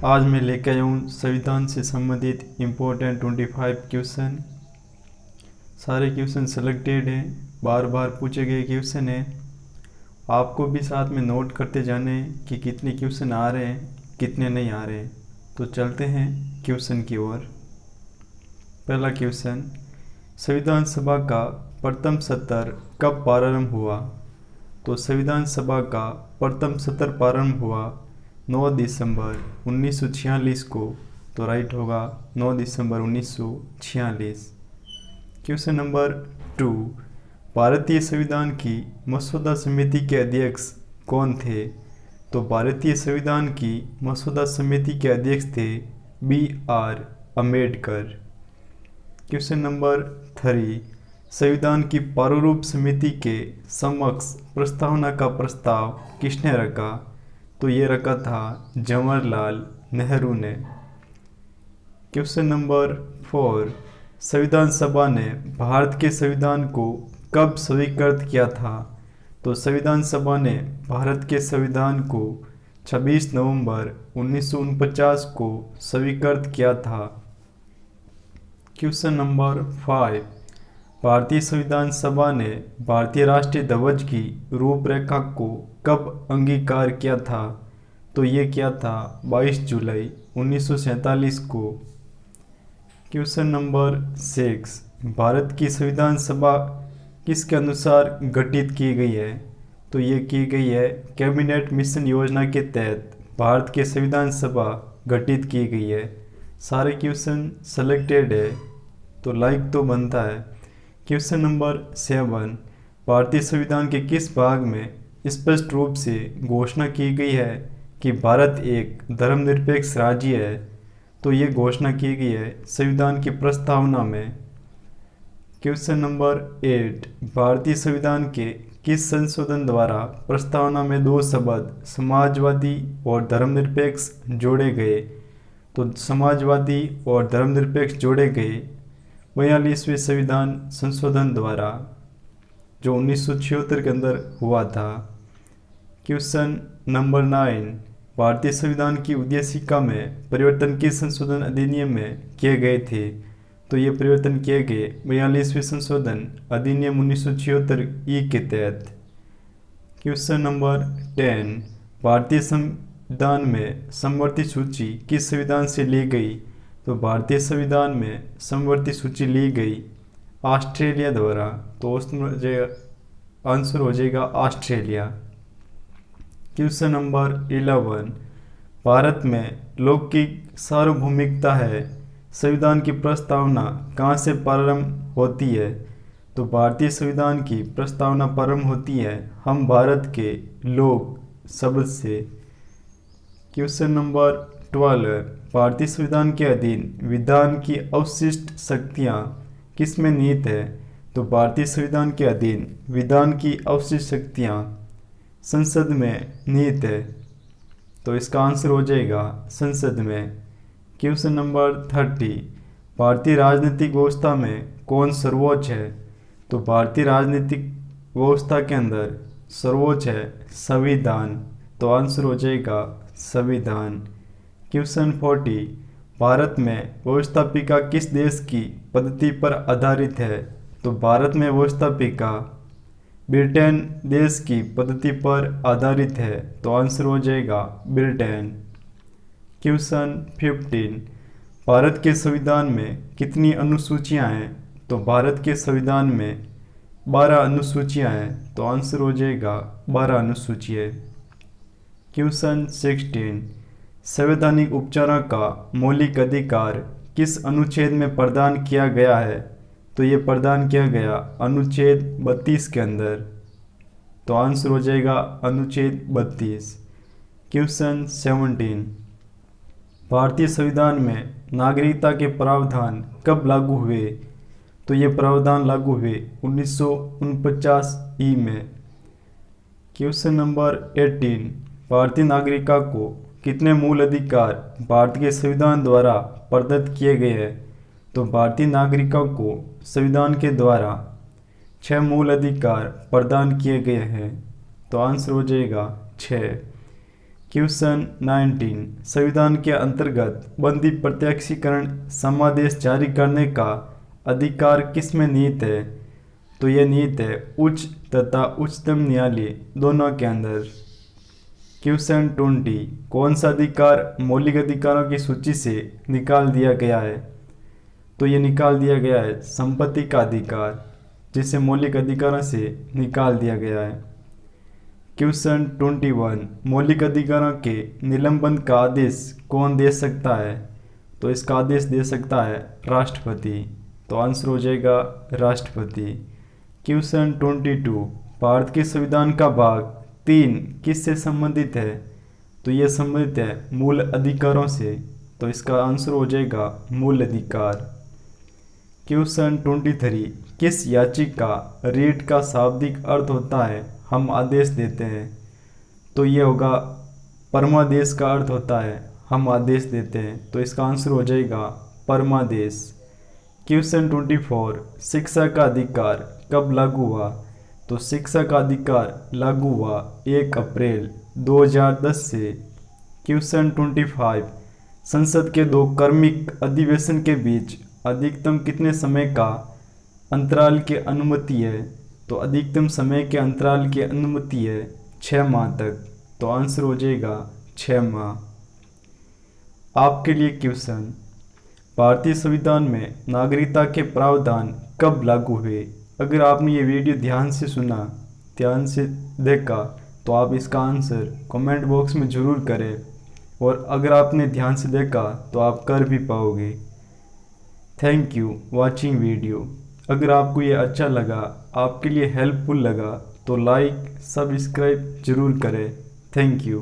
आज मैं लेकर आया हूँ संविधान से संबंधित इम्पोर्टेंट 25 क्वेश्चन। सारे क्वेश्चन सिलेक्टेड हैं, बार बार पूछे गए क्वेश्चन हैं। आपको भी साथ में नोट करते जाने हैं कि कितने क्वेश्चन आ रहे हैं, कितने नहीं आ रहे हैं। तो चलते हैं क्वेश्चन की ओर। पहला क्वेश्चन, संविधान सभा का प्रथम सत्र कब प्रारंभ हुआ? तो संविधान सभा का प्रथम सत्र प्रारंभ हुआ 9 दिसंबर 1946 को। तो राइट होगा 9 दिसंबर 1946। क्वेश्चन नंबर 2, भारतीय संविधान की मसौदा समिति के अध्यक्ष कौन थे? तो भारतीय संविधान की मसौदा समिति के अध्यक्ष थे B.R. अम्बेडकर। क्वेश्चन नंबर 3, संविधान की प्रारूप समिति के समक्ष प्रस्तावना का प्रस्ताव किसने रखा? तो ये रखा था जवाहरलाल नेहरू ने। क्वेश्चन नंबर 4, संविधान सभा ने भारत के संविधान को कब स्वीकृत किया था? तो संविधान सभा ने भारत के संविधान को 26 नवंबर 1949 को स्वीकृत किया था। क्वेश्चन नंबर 5, भारतीय संविधान सभा ने भारतीय राष्ट्रीय ध्वज की रूपरेखा को कब अंगीकार किया था? तो ये किया था 22 जुलाई 1947 को। क्वेश्चन नंबर 6, भारत की संविधान सभा किसके अनुसार गठित की गई है? तो ये की गई है कैबिनेट मिशन योजना के तहत भारत के संविधान सभा गठित की गई है। सारे क्वेश्चन सेलेक्टेड है तो लाइक तो बनता है। क्वेश्चन नंबर 7, भारतीय संविधान के किस भाग में स्पष्ट रूप से घोषणा की गई है कि भारत एक धर्मनिरपेक्ष राज्य है? तो ये घोषणा की गई है संविधान की प्रस्तावना में। क्वेश्चन नंबर 8, भारतीय संविधान के किस संशोधन द्वारा प्रस्तावना में 2 शब्द समाजवादी और धर्मनिरपेक्ष जोड़े गए? तो समाजवादी और धर्मनिरपेक्ष जोड़े गए 42वें संविधान संशोधन द्वारा, जो 1976 के अंदर हुआ था। क्वेश्चन नंबर 9, भारतीय संविधान की उद्देशिका में परिवर्तन किस संशोधन अधिनियम में किए गए थे? तो ये परिवर्तन किए गए 42वें संशोधन अधिनियम 1976 ई के तहत। क्वेश्चन नंबर 10, भारतीय संविधान में समवर्ती सूची किस संविधान से ली गई? तो भारतीय संविधान में समवर्ती सूची ली गई ऑस्ट्रेलिया द्वारा। तो उसमें आंसर हो जाएगा ऑस्ट्रेलिया। क्वेश्चन नंबर 11, भारत में लौकिक सार्वभौमिकता है, संविधान की प्रस्तावना कहाँ से प्रारंभ होती है? तो भारतीय संविधान की प्रस्तावना प्रारंभ होती है हम भारत के लोग शब्द से। क्वेश्चन नंबर 12, भारतीय संविधान के अधीन विधान की अवशिष्ट शक्तियाँ किस में निहित है? तो भारतीय संविधान के अधीन विधान की अवशिष्ट शक्तियाँ संसद में निहित है। तो इसका आंसर हो जाएगा संसद में। क्वेश्चन नंबर 30, भारतीय राजनीतिक व्यवस्था में कौन सर्वोच्च है? तो भारतीय राजनीतिक व्यवस्था के अंदर सर्वोच्च है संविधान। तो आंसर हो जाएगा संविधान। क्वेश्चन 40, भारत में व्यवस्थापिका किस देश की पद्धति पर आधारित है? तो भारत में व्यवस्थापिका ब्रिटेन देश की पद्धति पर आधारित है। तो आंसर हो जाएगा ब्रिटेन। क्वेश्चन 15, भारत के संविधान में कितनी अनुसूचियां हैं? तो भारत के संविधान में 12 अनुसूचियां हैं। तो आंसर हो जाएगा 12 अनुसूचियां। क्वेश्चन 16, संवैधानिक उपचारों का मौलिक अधिकार किस अनुच्छेद में प्रदान किया गया है? तो ये प्रदान किया गया अनुच्छेद 32 के अंदर। तो आंसर हो जाएगा अनुच्छेद 32। क्वेश्चन 17, भारतीय संविधान में नागरिकता के प्रावधान कब लागू हुए? तो ये प्रावधान लागू हुए 1949 ई में। क्वेश्चन नंबर 18, भारतीय नागरिका को कितने मूल अधिकार भारत के संविधान द्वारा प्रदत्त किए गए हैं? तो भारतीय नागरिकों को संविधान के द्वारा 6 मूल अधिकार प्रदान किए गए हैं। तो आंसर हो जाएगा 6। क्वेश्चन 19 संविधान के अंतर्गत बंदी प्रत्यक्षीकरण समादेश जारी करने का अधिकार किसमें निहित है? तो यह निहित है उच्च तथा उच्चतम न्यायालय दोनों के अंदर। क्वेश्चन 20 कौन सा अधिकार मौलिक अधिकारों की सूची से निकाल दिया गया है? तो ये निकाल दिया गया है संपत्ति का अधिकार, जिसे मौलिक अधिकारों से निकाल दिया गया है। क्वेश्चन 21 मौलिक अधिकारों के निलंबन का आदेश कौन दे सकता है? तो इसका आदेश दे सकता है राष्ट्रपति। तो आंसर हो जाएगा राष्ट्रपति। क्वेश्चन 22 भारत के संविधान का भाग 3 किससे संबंधित है? तो यह संबंधित है मूल अधिकारों से। तो इसका आंसर हो जाएगा मूल अधिकार। क्वेश्चन 23 किस याचिका रीट का शाब्दिक अर्थ होता है हम आदेश देते हैं? तो ये होगा परमादेश का अर्थ होता है हम आदेश देते हैं। तो इसका आंसर हो जाएगा परमादेश। क्वेश्चन 24 शिक्षा का अधिकार कब लागू हुआ? तो शिक्षा का अधिकार लागू हुआ 1 अप्रैल 2010 से। क्वेश्चन 25 संसद के 2 क्रमिक अधिवेशन के बीच अधिकतम कितने समय का अंतराल की अनुमति है? तो अधिकतम समय के अंतराल की अनुमति है 6 माह तक। तो आंसर हो जाएगा 6 माह। आपके लिए क्वेश्चन भारतीय संविधान में नागरिकता के प्रावधान कब लागू हुए? अगर आपने ये वीडियो ध्यान से सुना, ध्यान से देखा, तो आप इसका आंसर कमेंट बॉक्स में ज़रूर करें, और अगर आपने ध्यान से देखा तो आप कर भी पाओगे। Thank you watching video. अगर आपको ये अच्छा लगा, आपके लिए हेल्पफुल लगा, तो लाइक सब्सक्राइब ज़रूर करें। Thank you.